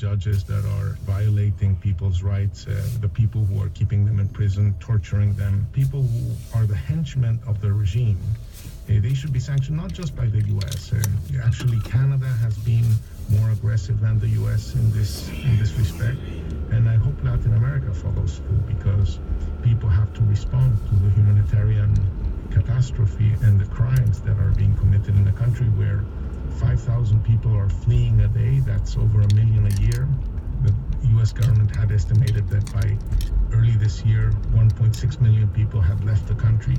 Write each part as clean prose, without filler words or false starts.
judges that are violating people's rights, the people who are keeping them in prison, torturing them, people who are the henchmen of the regime. They should be sanctioned not just by the U.S. Actually, Canada has been more aggressive than the U.S. in this respect, and I hope Latin America follows suit, because people have to respond to the humanitarian catastrophe and the crimes that are being committed in a country where 5,000 people are fleeing a day. That's over 1 million a year. The U.S. government had estimated that by early this year, 1.6 million people had left the country.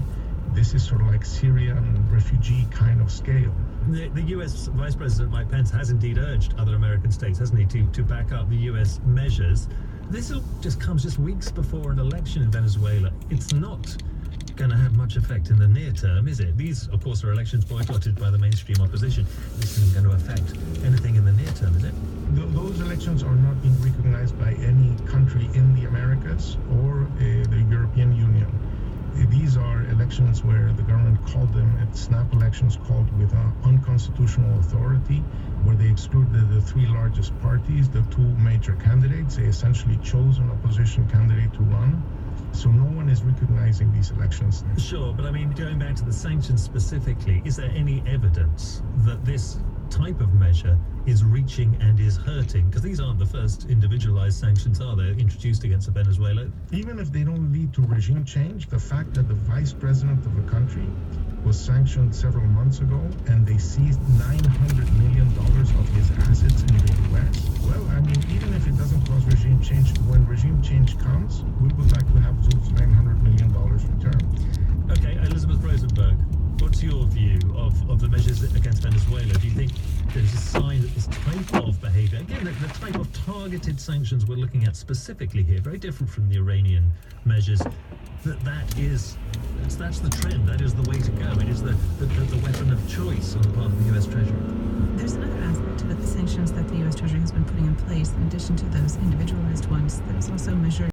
This is sort of like Syrian refugee kind of scale. The U.S. Vice President Mike Pence has indeed urged other American states, hasn't he, to back up the U.S. measures. This just comes weeks before an election in Venezuela. It's not going to have much effect in the near term, is it? These, of course, are elections boycotted by the mainstream opposition. This isn't going to affect anything in the near term, is it? Those elections are not being recognized by any country in the Americas or the European Union. These are elections where the government called them snap elections, called with unconstitutional authority, where they excluded the three largest parties, the two major candidates. They essentially chose an opposition candidate to run. So no one is recognizing these elections. Sure, but I mean, going back to the sanctions specifically, is there any evidence that this type of measure is reaching and is hurting? Because these aren't the first individualized sanctions, are they, introduced against Venezuela? Even if they don't lead to regime change, the fact that the vice president of a country was sanctioned several months ago and they seized $900 million of his assets in the U.S., well, I mean, even if it doesn't cause regime change, when regime change comes, we would like to have those $900 million returned. Okay, Elizabeth Rosenberg, what's your view of the measures against Venezuela? Do you think there's a sign that this type of behavior, again, the type of targeted sanctions we're looking at specifically here, very different from the Iranian measures, that's the trend, that is the way to go, it is the weapon of choice on the part of the US Treasury? There's another aspect to the sanctions that the US Treasury has been putting in place, in addition to those individualized ones. There's also measures